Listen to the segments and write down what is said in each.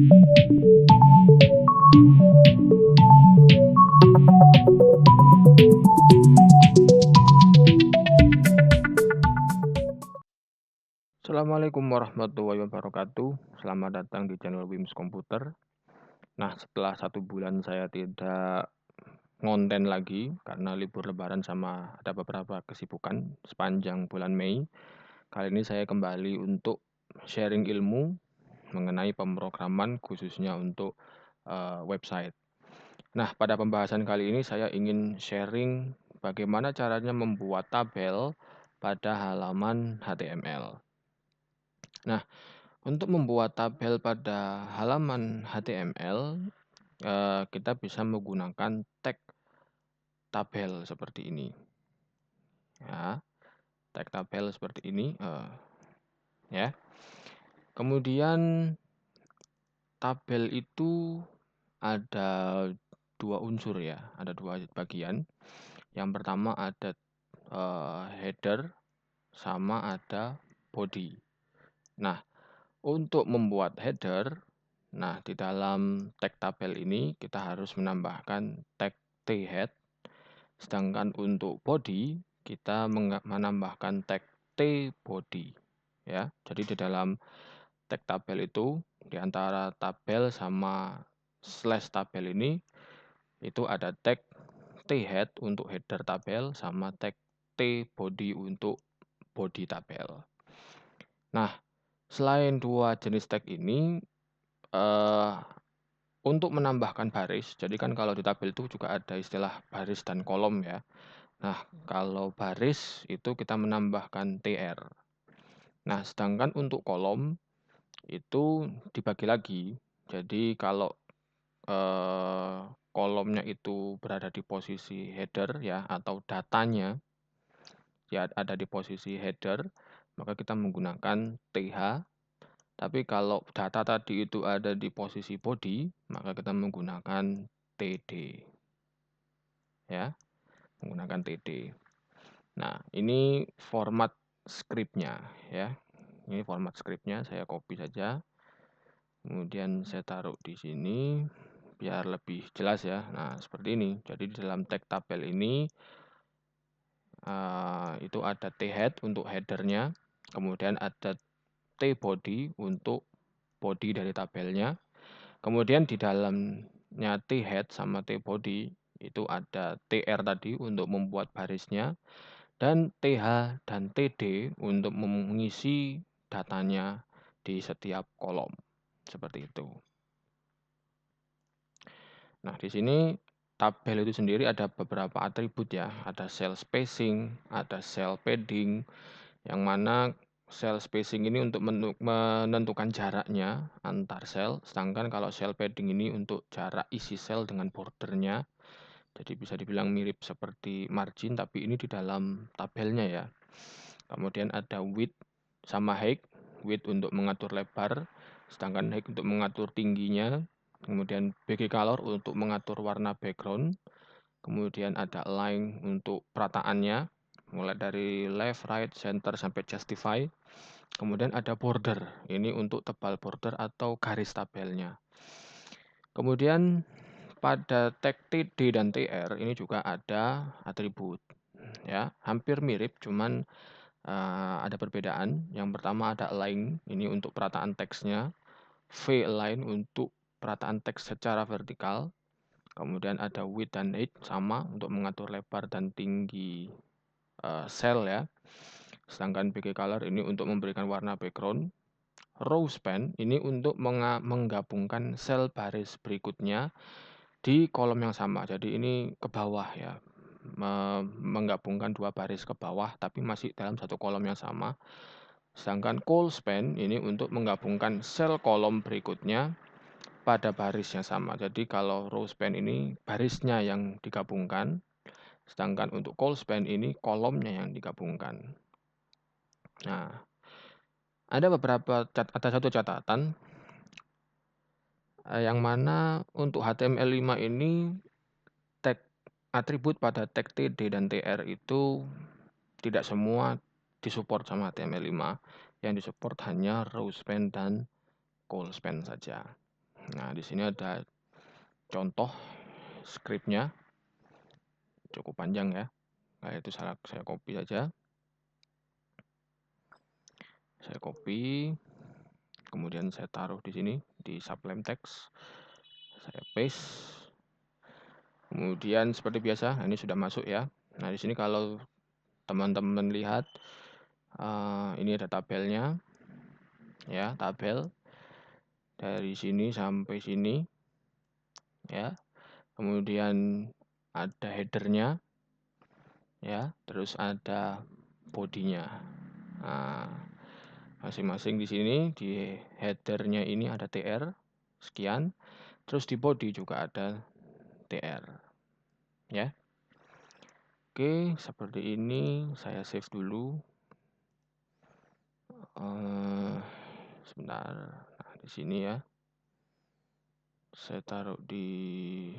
Assalamualaikum warahmatullahi wabarakatuh. Selamat datang di channel Wims Komputer. Nah, setelah 1 bulan saya tidak ngonten lagi karena libur lebaran sama ada beberapa kesibukan sepanjang bulan Mei. Kali ini saya kembali untuk sharing ilmu mengenai pemrograman khususnya untuk website. Nah, pada pembahasan kali ini saya ingin sharing bagaimana caranya membuat tabel pada halaman HTML. Nah, untuk membuat tabel pada halaman HTML, kita bisa menggunakan tag tabel seperti ini. Ya, tag tabel seperti ini. Ya. Kemudian tabel itu ada 2 unsur ya, ada 2 bagian. Yang pertama ada header sama ada body. Nah, untuk membuat header, nah di dalam tag tabel ini kita harus menambahkan tag thead, sedangkan untuk body kita menambahkan tag tbody ya. Jadi di dalam tag tabel itu di antara tabel sama slash tabel ini itu ada tag thead untuk header tabel sama tag tbody untuk body tabel. Nah, selain 2 jenis tag ini, untuk menambahkan baris, jadi kan kalau di tabel itu juga ada istilah baris dan kolom ya. Nah, kalau baris itu kita menambahkan tr. Nah, sedangkan untuk kolom itu dibagi lagi. Jadi kalau kolomnya itu berada di posisi header ya atau datanya ya ada di posisi header, maka kita menggunakan th. Tapi kalau data tadi itu ada di posisi body, maka kita menggunakan td. Ya, menggunakan td. Nah, ini format script-nya ya. Ini format script-nya, saya copy saja. Kemudian saya taruh di sini biar lebih jelas ya. Nah, seperti ini. Jadi di dalam tag tabel ini itu ada thead untuk headernya, kemudian ada tbody untuk body dari tabelnya. Kemudian di dalamnya thead sama tbody itu ada tr tadi untuk membuat barisnya dan th dan td untuk mengisi datanya di setiap kolom. Seperti itu. Nah, di sini tabel itu sendiri ada beberapa atribut ya, ada cell spacing, ada cell padding, yang mana cell spacing ini untuk menentukan jaraknya antar sel, sedangkan kalau cell padding ini untuk jarak isi sel dengan bordernya. Jadi bisa dibilang mirip seperti margin, tapi ini di dalam tabelnya ya. Kemudian ada width sama height. Width untuk mengatur lebar, sedangkan height untuk mengatur tingginya. Kemudian BG color untuk mengatur warna background. Kemudian ada align untuk perataannya, mulai dari left, right, center, sampai justify. Kemudian ada border, ini untuk tebal border atau garis tabelnya. Kemudian pada tag td dan tr ini juga ada atribut. Ya, hampir mirip, cuman ada perbedaan. Yang pertama ada align, ini untuk perataan teksnya. V-align untuk perataan teks secara vertikal. Kemudian ada width dan height sama untuk mengatur lebar dan tinggi sel ya. Sedangkan BG color ini untuk memberikan warna background. Row span ini untuk menggabungkan sel baris berikutnya di kolom yang sama. Jadi ini ke bawah ya. Menggabungkan 2 baris ke bawah tapi masih dalam satu kolom yang sama. Sedangkan call span ini untuk menggabungkan sel kolom berikutnya pada baris yang sama. Jadi kalau row span ini barisnya yang digabungkan, sedangkan untuk call span ini kolomnya yang digabungkan. Nah, ada satu catatan yang mana untuk HTML5 ini tag atribut pada tag td dan tr itu tidak semua disupport sama HTML5. Yang disupport hanya row span dan call span saja. Nah, di sini ada contoh skripnya, cukup panjang ya. Nah, itu saya copy saja. Saya copy, kemudian saya taruh di sini di sublime text. Saya paste. Kemudian seperti biasa, ini sudah masuk ya. Nah, di sini kalau teman-teman lihat, ini ada tabelnya, ya, tabel dari sini sampai sini, ya. Kemudian ada headernya, ya, terus ada bodinya. Nah, masing-masing di sini di headernya ini ada TR sekian, terus di body juga ada TR, ya. Oke, seperti ini. Saya save dulu. Sebentar. Nah, di sini ya. Saya taruh di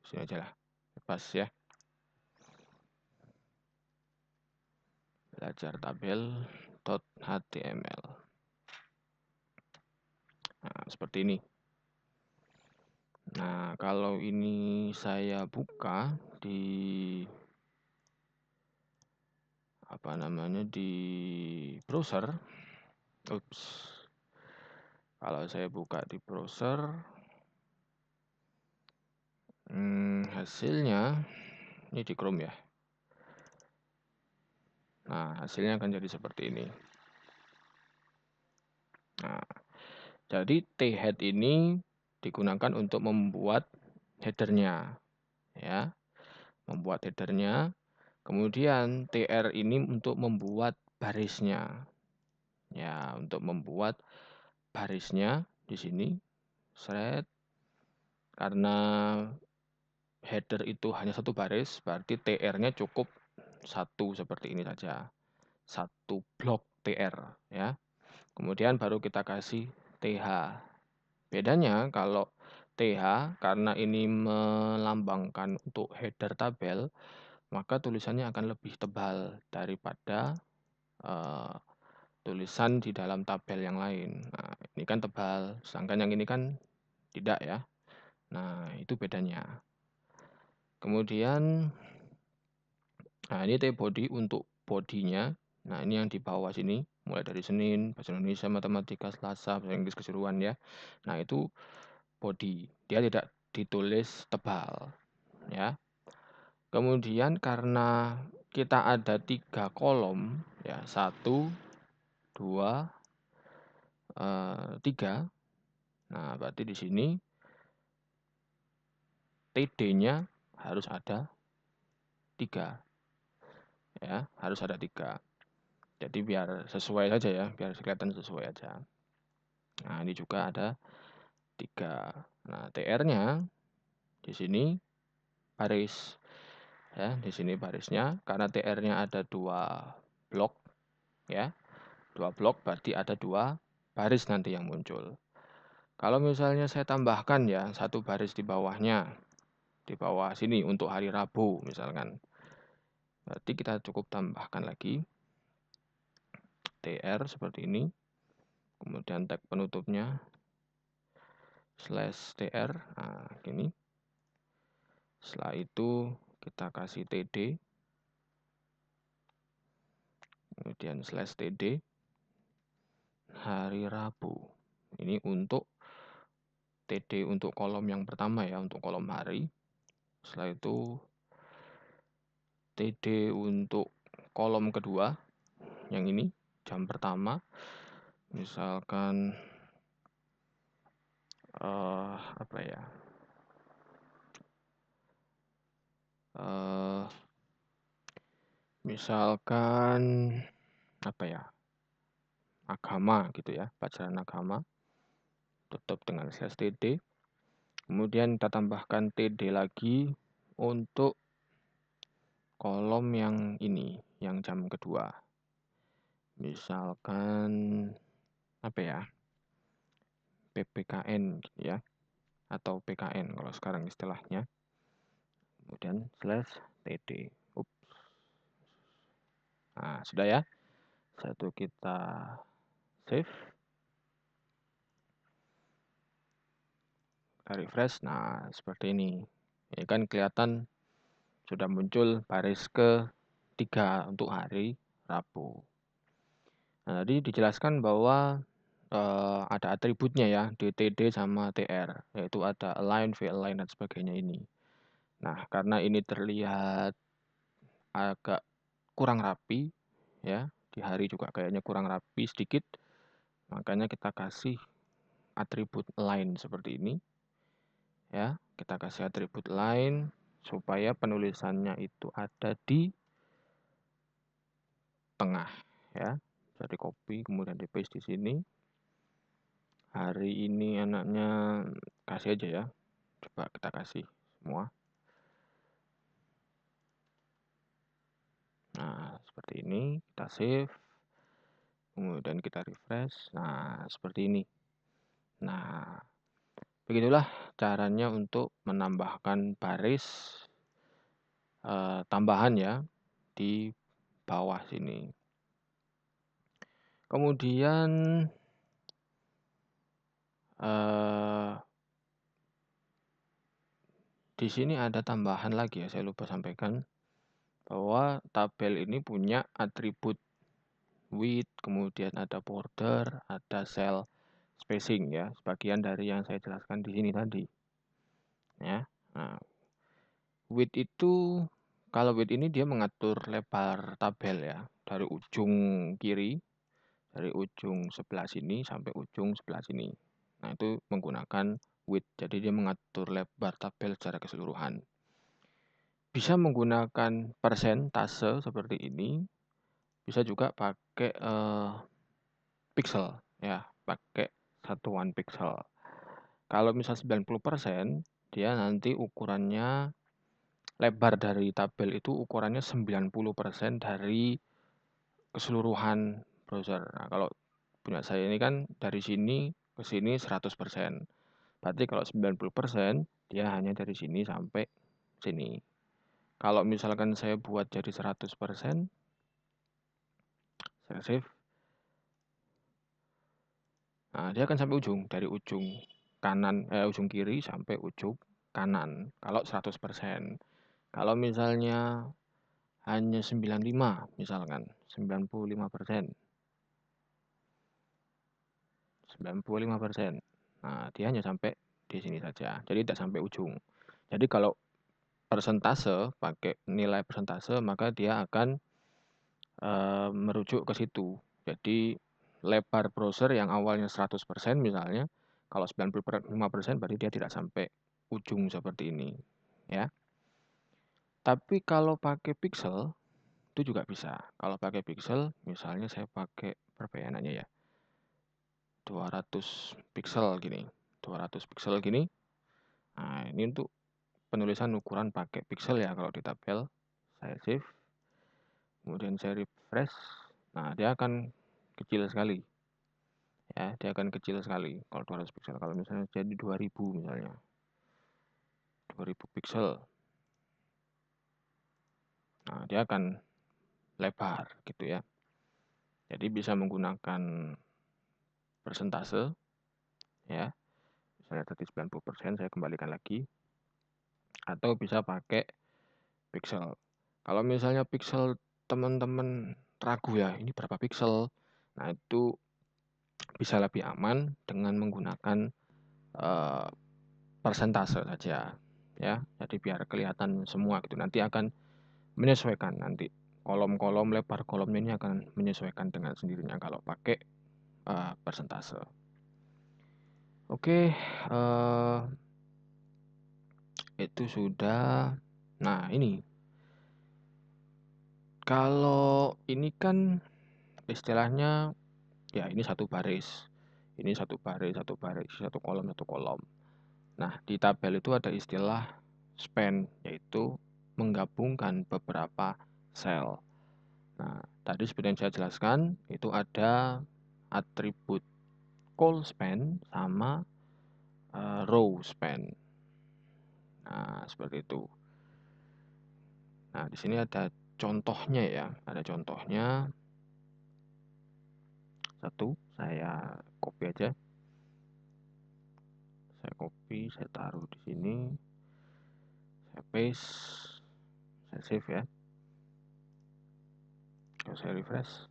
sini aja lah. Pas ya. Belajar tabel.html. Nah, seperti ini. Nah, kalau ini saya buka di di browser. Ups. Kalau saya buka di browser, hasilnya ini di Chrome ya. Nah, hasilnya akan jadi seperti ini. Nah, jadi T-head ini digunakan untuk membuat headernya, ya, membuat headernya. Kemudian TR ini untuk membuat barisnya, ya, untuk membuat barisnya di sini, thread. Karena header itu hanya satu baris, berarti TR-nya cukup satu seperti ini saja, satu blok TR, ya. Kemudian baru kita kasih TH. Bedanya kalau TH, karena ini melambangkan untuk header tabel, maka tulisannya akan lebih tebal daripada tulisan di dalam tabel yang lain. Nah, ini kan tebal, sedangkan yang ini kan tidak ya. Nah, itu bedanya. Kemudian, nah ini T-body untuk bodinya. Nah, ini yang di bawah sini, mulai dari Senin, Bahasa Indonesia, Matematika, Selasa, Bahasa Inggris, Keseluruhan ya. Nah, itu body. Dia tidak ditulis tebal, ya. Kemudian karena kita ada 3 kolom, ya, 1, 2, 3. Nah, berarti di sini TD-nya harus ada 3, ya, harus ada 3. Jadi biar sesuai saja ya, biar kelihatan sesuai aja. Nah, ini juga ada 3. Nah, TR-nya di sini baris. Ya, di sini barisnya karena TR-nya ada 2 blok ya. 2 blok berarti ada 2 baris nanti yang muncul. Kalau misalnya saya tambahkan ya, 1 baris di bawahnya, di bawah sini untuk hari Rabu misalkan. Berarti kita cukup tambahkan lagi TR seperti ini. Kemudian tag penutupnya /tr. Nah, gini. Setelah itu kita kasih TD. Kemudian /td hari Rabu. Ini untuk TD untuk kolom yang pertama ya, untuk kolom hari. Setelah itu TD untuk kolom kedua, yang ini, jam pertama. Misalkan, apa ya, misalkan, apa ya, agama gitu ya, pelajaran agama. Tutup dengan /td. Kemudian kita tambahkan TD lagi untuk kolom yang ini, yang jam kedua. Misalkan apa ya? PPKN gitu ya. Atau PKN kalau sekarang istilahnya. Kemudian /td. Nah, sudah ya. Satu kita save. Kita refresh. Nah, seperti ini. Ini kan kelihatan sudah muncul baris ke-3 untuk hari Rabu. Nah, tadi dijelaskan bahwa ada atributnya ya, DTD sama TR, yaitu ada align, V-align, dan sebagainya ini. Nah, karena ini terlihat agak kurang rapi, ya, di hari juga kayaknya kurang rapi sedikit, makanya kita kasih atribut align seperti ini. Ya, kita kasih atribut align supaya penulisannya itu ada di tengah, ya. Bisa di copy kemudian di paste di sini. Hari ini anaknya kasih aja ya. Coba kita kasih semua. Nah, seperti ini, kita save. Kemudian kita refresh. Nah, seperti ini. Nah, begitulah caranya untuk menambahkan baris tambahan ya di bawah sini. Kemudian di sini ada tambahan lagi ya, saya lupa sampaikan bahwa tabel ini punya atribut width, kemudian ada border, ada cell spacing ya, sebagian dari yang saya jelaskan di sini tadi. Ya. Nah, width itu kalau width ini dia mengatur lebar tabel ya, dari ujung kiri, dari ujung sebelah sini sampai ujung sebelah sini. Nah, itu menggunakan width. Jadi dia mengatur lebar tabel secara keseluruhan. Bisa menggunakan persentase seperti ini. Bisa juga pakai pixel ya, pakai satuan pixel. Kalau misal 90%, dia nanti ukurannya lebar dari tabel itu ukurannya 90% dari keseluruhan browser. Nah, kalau punya saya ini kan dari sini ke sini 100%. Berarti kalau 90% dia hanya dari sini sampai sini. Kalau misalkan saya buat jadi 100%, saya save. Nah, dia akan sampai ujung, dari ujung kanan, ujung kiri sampai ujung kanan. Kalau 100%. Kalau misalnya hanya 95, misalkan 95%. 95%. Nah, dia hanya sampai di sini saja. Jadi tidak sampai ujung. Jadi kalau persentase, pakai nilai persentase, maka dia akan merujuk ke situ. Jadi lebar browser yang awalnya 100% misalnya, kalau 95% berarti dia tidak sampai ujung seperti ini, ya. Tapi kalau pakai pixel itu juga bisa. Kalau pakai pixel, misalnya saya pakai berapa ya namanya ya? 200 pixel gini. 200 pixel gini. Nah, ini untuk penulisan ukuran pakai pixel ya kalau di tabel. Saya save. Kemudian saya refresh. Nah, dia akan kecil sekali. Ya, dia akan kecil sekali kalau 200 pixel. Kalau misalnya jadi 2000 misalnya. 2000 pixel. Nah, dia akan lebar gitu ya. Jadi bisa menggunakan persentase ya. Misalnya tadi 90%, saya kembalikan lagi. Atau bisa pakai pixel. Kalau misalnya pixel teman-teman ragu ya, ini berapa pixel? Nah, itu bisa lebih aman dengan menggunakan persentase saja ya. Jadi biar kelihatan semua gitu. Nanti akan menyesuaikan nanti kolom-kolom, lebar kolomnya ini akan menyesuaikan dengan sendirinya kalau pakai persentase. Oke, itu sudah. Nah, ini kalau ini kan istilahnya ya ini satu baris. Ini satu baris, satu baris, satu kolom, satu kolom. Nah, di tabel itu ada istilah span, yaitu menggabungkan beberapa sel. Nah, tadi seperti yang saya jelaskan, itu ada atribut col span sama row span. Nah, seperti itu. Nah, di sini ada contohnya ya, ada contohnya. Satu, saya copy aja. Saya copy, saya taruh di sini, saya paste, saya save ya. Kalau saya refresh,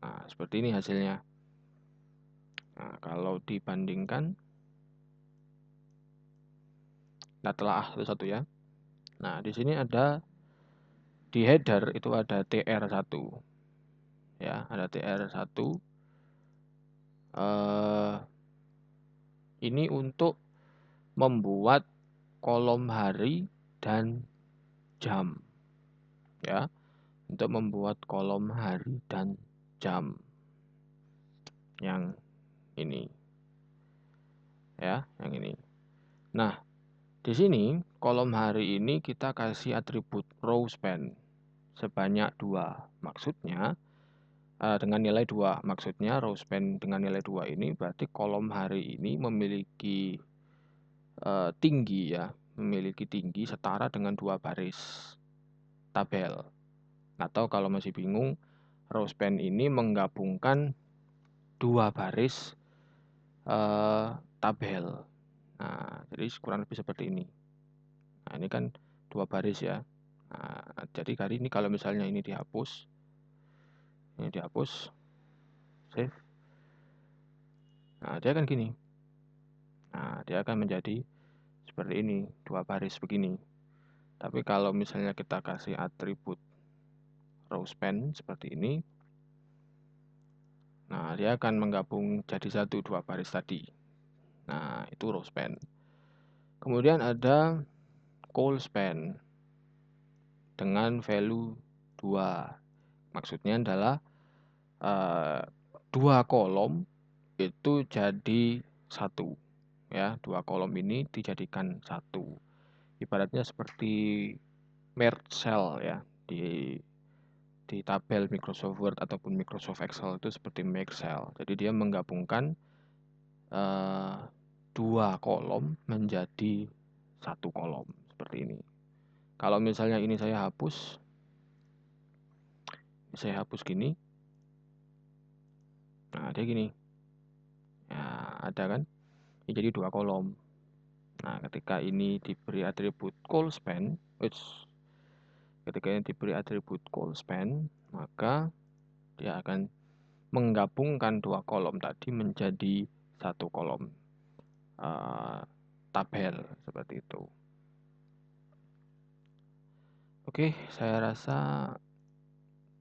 nah seperti ini hasilnya. Nah, kalau dibandingkan, kita telah satu-satu ya. Nah, di sini ada di header itu ada TR1 ya, ada TR1. Ini untuk membuat kolom hari dan jam ya, untuk membuat kolom hari dan jam yang ini ya, yang ini. Nah, di sini kolom hari ini kita kasih atribut row span sebanyak 2. Maksudnya dengan nilai 2. Maksudnya row span dengan nilai 2 ini berarti kolom hari ini memiliki tinggi ya, memiliki tinggi setara dengan 2 baris tabel. Atau kalau masih bingung, row span ini menggabungkan 2 baris tabel. Nah, jadi kurang lebih seperti ini. Nah, ini kan 2 baris ya. Nah, jadi kali ini kalau misalnya ini dihapus, save. Nah, dia akan gini. Nah, dia akan menjadi seperti ini, 2 baris begini. Tapi kalau misalnya kita kasih atribut row span seperti ini, nah dia akan menggabung jadi 1, 2 baris tadi. Nah, itu row span. Kemudian ada col span dengan value 2. Maksudnya adalah 2 kolom itu jadi 1 ya, 2 kolom ini dijadikan 1. Ibaratnya seperti merge cell ya, di tabel Microsoft Word ataupun Microsoft Excel itu seperti merge cell. Jadi dia menggabungkan 2 kolom menjadi 1 kolom seperti ini. Kalau misalnya ini saya hapus gini, nah dia gini ya, ada kan, ini jadi 2 kolom. Nah, ketika ini diberi atribut col span, maka dia akan menggabungkan 2 kolom tadi menjadi 1 kolom tabel seperti itu. Oke, saya rasa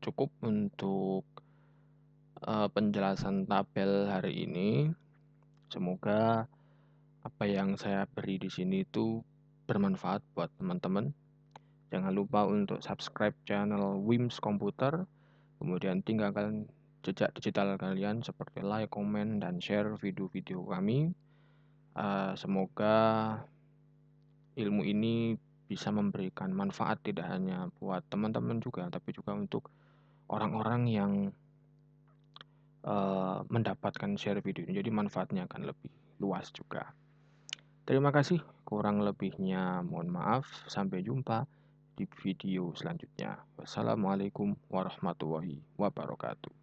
cukup untuk penjelasan tabel hari ini. Semoga apa yang saya beri di sini itu bermanfaat buat teman-teman. Jangan lupa untuk subscribe channel Wims Komputer. Kemudian tinggalkan jejak digital kalian seperti like, komen, dan share video-video kami. Semoga ilmu ini bisa memberikan manfaat tidak hanya buat teman-teman juga, tapi juga untuk orang-orang yang mendapatkan share video ini. Jadi manfaatnya akan lebih luas juga. Terima kasih. Kurang lebihnya mohon maaf. Sampai jumpa di video selanjutnya. Wassalamualaikum warahmatullahi wabarakatuh.